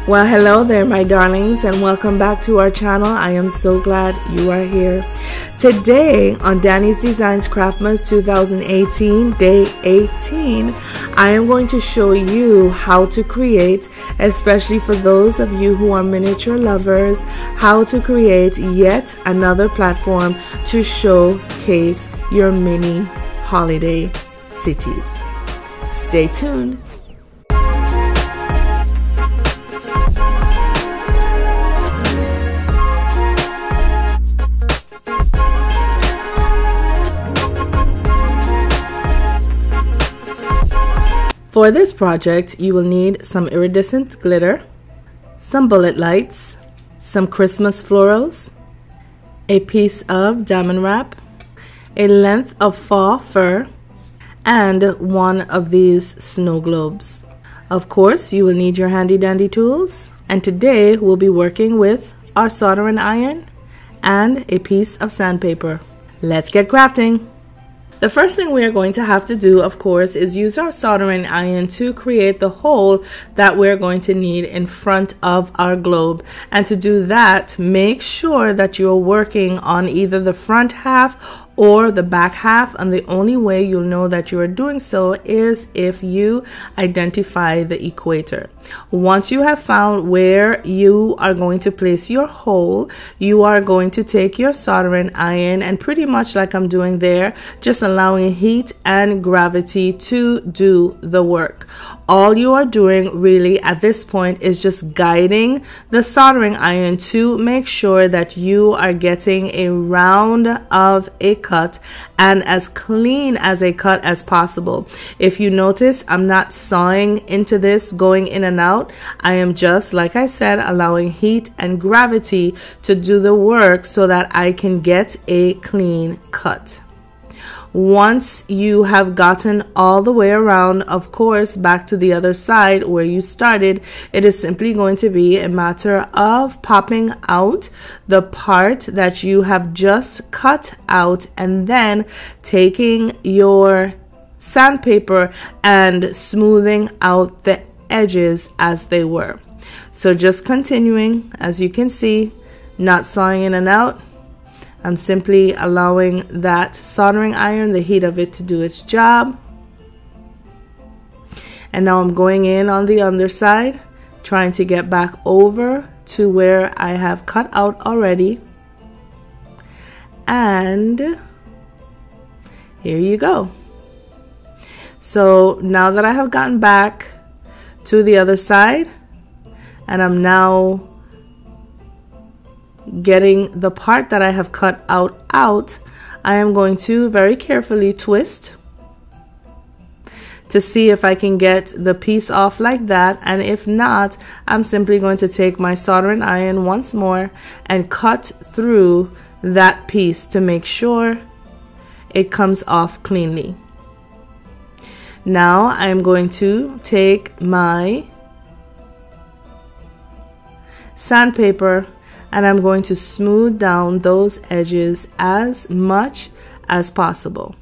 Well, hello there, my darlings, and welcome back to our channel. I am so glad you are here. Today on Danny's Designs Craftmas 2018, day 18, I am going to show you how to create, especially for those of you who are miniature lovers, how to create yet another platform to showcase your mini holiday cities. Stay tuned. For this project, you will need some iridescent glitter, some bullet lights, some Christmas florals, a piece of diamond wrap, a length of faux fur, and one of these snow globes. Of course, you will need your handy dandy tools, and today we'll be working with our soldering iron and a piece of sandpaper. Let's get crafting! The first thing we are going to have to do, of course, is use our soldering iron to create the hole that we're going to need in front of our globe. And to do that, make sure that you're working on either the front half or the back half, and the only way you'll know that you are doing so is if you identify the equator. Once you have found where you are going to place your hole, you are going to take your soldering iron and pretty much like I'm doing there, just allowing heat and gravity to do the work. All you are doing really at this point is just guiding the soldering iron to make sure that you are getting a round of a cut and as clean as a cut as possible. If you notice, I'm not sawing into this, going in and out. I am just, like I said, allowing heat and gravity to do the work so that I can get a clean cut. Once you have gotten all the way around, of course, back to the other side where you started, it is simply going to be a matter of popping out the part that you have just cut out and then taking your sandpaper and smoothing out the edges as they were. So just continuing, as you can see, not sawing in and out. I'm simply allowing that soldering iron, the heat of it, to do its job. And now I'm going in on the underside, trying to get back over to where I have cut out already. And here you go. So now that I have gotten back to the other side, and I'm now getting the part that I have cut out, I am going to very carefully twist to see if I can get the piece off like that, and if not, I'm simply going to take my soldering iron once more and cut through that piece to make sure it comes off cleanly. Now I'm going to take my sandpaper and I'm going to smooth down those edges as much as possible.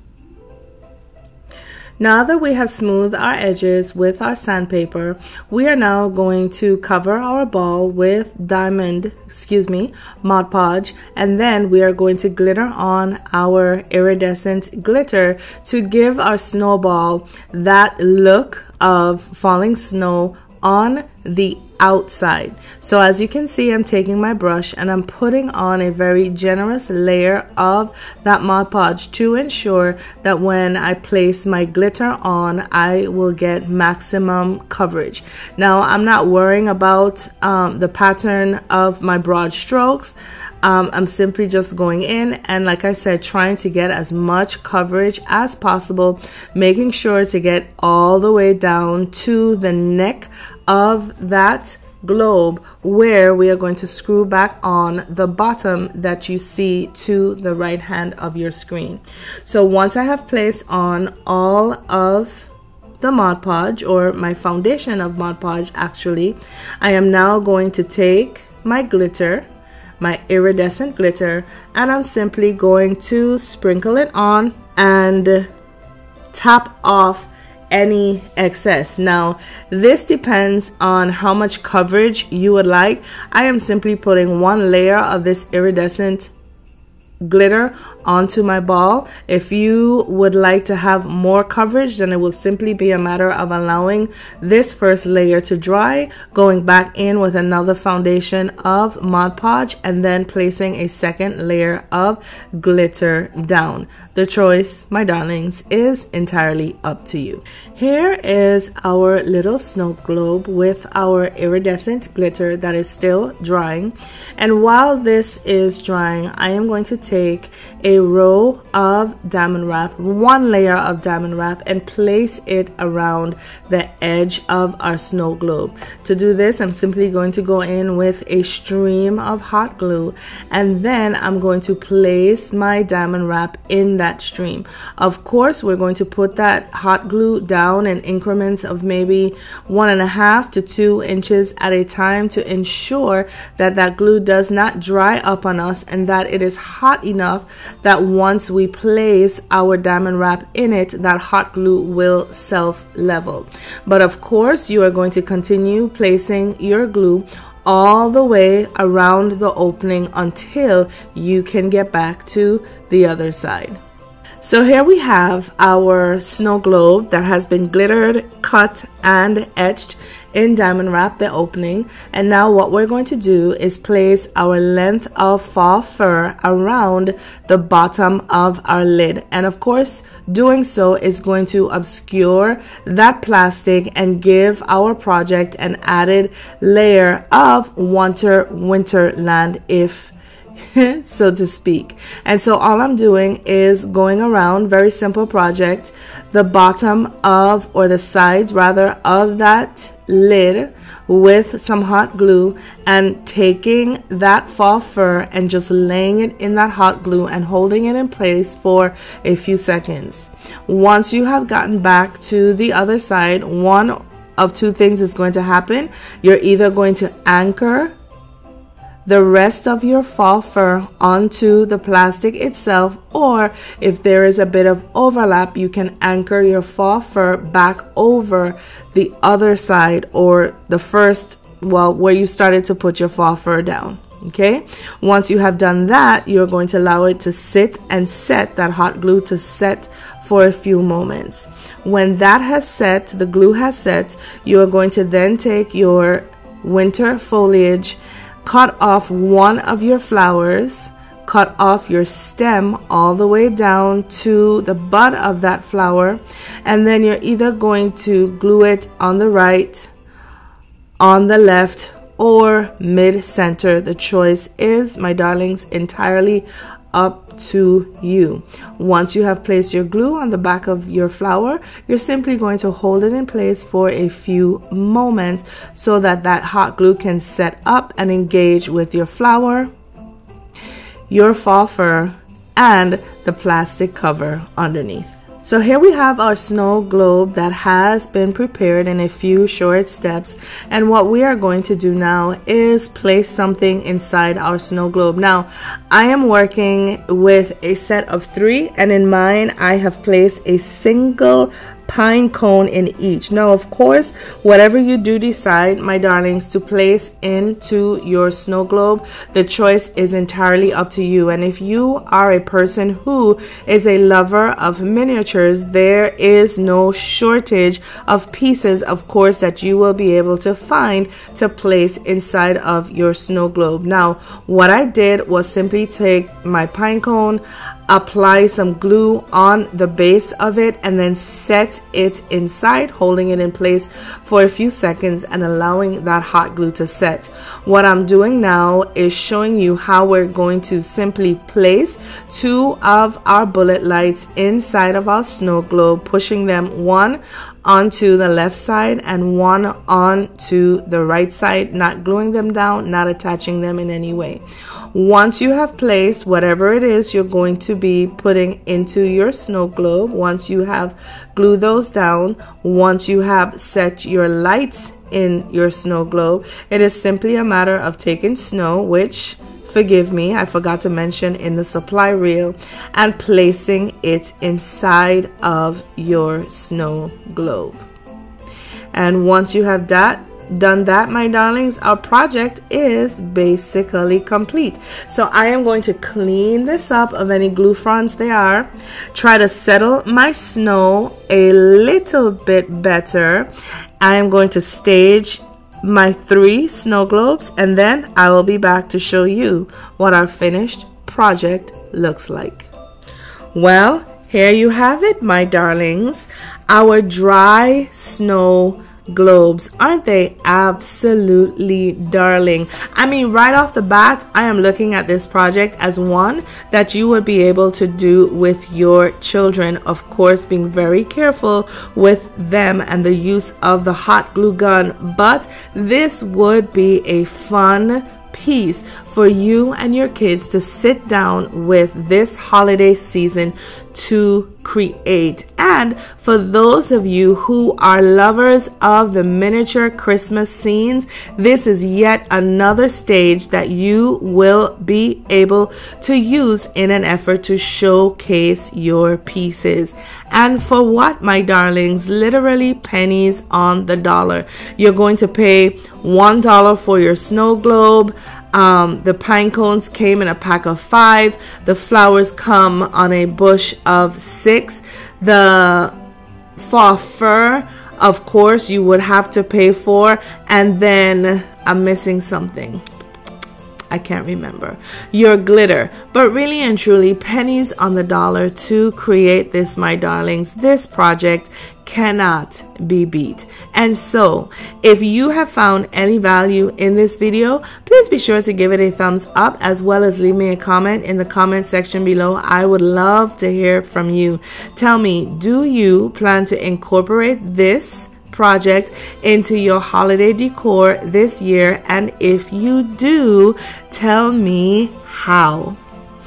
Now that we have smoothed our edges with our sandpaper, we are now going to cover our ball with Mod Podge, and then we are going to glitter on our iridescent glitter to give our snowball that look of falling snow on the outside. So as you can see, I'm taking my brush and I'm putting on a very generous layer of that Mod Podge to ensure that when I place my glitter on, I will get maximum coverage. Now I'm not worrying about the pattern of my broad strokes. I'm simply just going in and, like I said, trying to get as much coverage as possible, making sure to get all the way down to the neck of that globe where we are going to screw back on the bottom that you see to the right hand of your screen. So once I have placed on all of the Mod Podge, or my foundation of Mod Podge actually, I am now going to take my glitter, my iridescent glitter, and I'm simply going to sprinkle it on and tap off any excess. Now, this depends on how much coverage you would like. I am simply putting one layer of this iridescent glitter onto my ball. If you would like to have more coverage, then it will simply be a matter of allowing this first layer to dry, going back in with another foundation of Mod Podge, and then placing a second layer of glitter down. The choice, my darlings, is entirely up to you. Here is our little snow globe with our iridescent glitter that is still drying. And while this is drying, I am going to take a row of diamond wrap, one layer of diamond wrap, and place it around the edge of our snow globe. To do this, I'm simply going to go in with a stream of hot glue, and then I'm going to place my diamond wrap in that stream. Of course, we're going to put that hot glue down in increments of maybe 1.5 to 2 inches at a time to ensure that that glue does not dry up on us and that it is hot enough that once we place our diamond wrap in it, that hot glue will self-level. But of course, you are going to continue placing your glue all the way around the opening until you can get back to the other side. So here we have our snow globe that has been glittered, cut, and etched in diamond wrap, the opening. And now what we're going to do is place our length of faux fur around the bottom of our lid. And of course, doing so is going to obscure that plastic and give our project an added layer of wonderland, if so to speak. And so all I'm doing is going around, very simple project, the bottom of, or the sides rather, of that lid with some hot glue, and taking that faux fur and just laying it in that hot glue and holding it in place for a few seconds. Once you have gotten back to the other side, one of two things is going to happen. You're either going to anchor the rest of your faux fur onto the plastic itself, or if there is a bit of overlap, you can anchor your faux fur back over the other side, or the first, well, where you started to put your faux fur down. Okay, once you have done that, you're going to allow it to sit and set, that hot glue to set for a few moments. When that has set, the glue has set, you are going to then take your winter foliage, cut off one of your flowers, cut off your stem all the way down to the bud of that flower, and then you're either going to glue it on the right, on the left, or mid-center. The choice is, my darlings, entirely up to you. Once you have placed your glue on the back of your flower, you're simply going to hold it in place for a few moments so that that hot glue can set up and engage with your flower, your faux fur, and the plastic cover underneath. So here we have our snow globe that has been prepared in a few short steps, and what we are going to do now is place something inside our snow globe. Now, I am working with a set of 3, and in mine I have placed a single pine cone in each. Now, of course, whatever you do decide, my darlings, to place into your snow globe, the choice is entirely up to you. And if you are a person who is a lover of miniatures, there is no shortage of pieces, of course, that you will be able to find to place inside of your snow globe. Now, what I did was simply take my pine cone, apply some glue on the base of it, and then set it inside, holding it in place for a few seconds and allowing that hot glue to set. What I'm doing now is showing you how we're going to simply place 2 of our bullet lights inside of our snow globe, pushing them one onto the left side and one onto the right side, not gluing them down, not attaching them in any way. Once you have placed whatever it is you're going to be putting into your snow globe, once you have glued those down, once you have set your lights in your snow globe, it is simply a matter of taking snow, which forgive me, I forgot to mention, in the supply reel and placing it inside of your snow globe. And once you have done that, my darlings, our project is basically complete. So I am going to clean this up of any glue fronds there are, try to settle my snow a little bit better. I am going to stage my 3 snow globes, and then I will be back to show you what our finished project looks like. Well, here you have it, my darlings, our dry snow globes. Aren't they absolutely darling? I mean, right off the bat, I am looking at this project as one that you would be able to do with your children, of course being very careful with them and the use of the hot glue gun, but this would be a fun piece for you and your kids to sit down with this holiday season to create. And for those of you who are lovers of the miniature Christmas scenes, this is yet another stage that you will be able to use in an effort to showcase your pieces. And for what, my darlings? Literally pennies on the dollar. You're going to pay $1 for your snow globe. The pine cones came in a pack of 5. The flowers come on a bush of 6. The faux fur, of course, you would have to pay for. And then I'm missing something. I can't remember. Your glitter. But really and truly, pennies on the dollar to create this, my darlings. This project cannot be beat. And so, if you have found any value in this video, please be sure to give it a thumbs up, as well as leave me a comment in the comment section below. I would love to hear from you. Tell me, do you plan to incorporate this project into your holiday decor this year? And if you do, tell me how.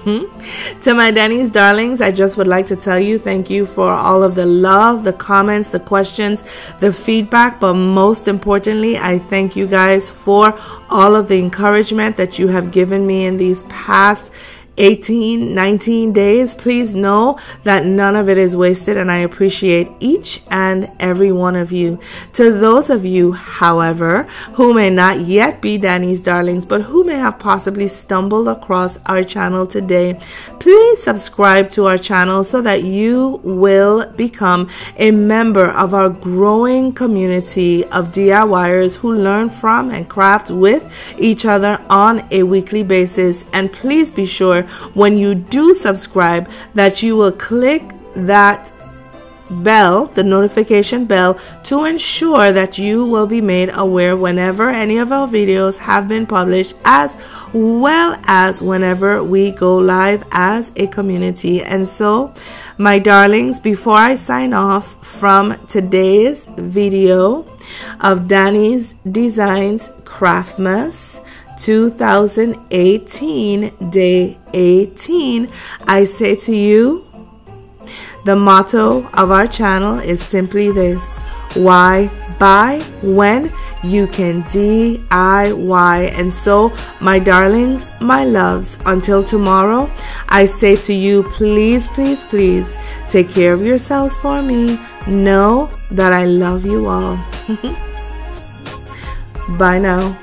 To my Danny's darlings, I just would like to tell you thank you for all of the love, the comments, the questions, the feedback, but most importantly, I thank you guys for all of the encouragement that you have given me in these past 19 days. Please know that none of it is wasted, and I appreciate each and every one of you. To those of you, however, who may not yet be Danny's darlings, but who may have possibly stumbled across our channel today, please subscribe to our channel so that you will become a member of our growing community of DIYers who learn from and craft with each other on a weekly basis. And please be sure when you do subscribe that you will click that bell, the notification bell, to ensure that you will be made aware whenever any of our videos have been published, as well as whenever we go live as a community. And so, my darlings, before I sign off from today's video of Danny's Designs Craftmas 2018 day 18, I say to you, the motto of our channel is simply this: why buy when you can DIY? And so, my darlings, my loves, until tomorrow, I say to you, please, please, please take care of yourselves for me. Know that I love you all. Bye now.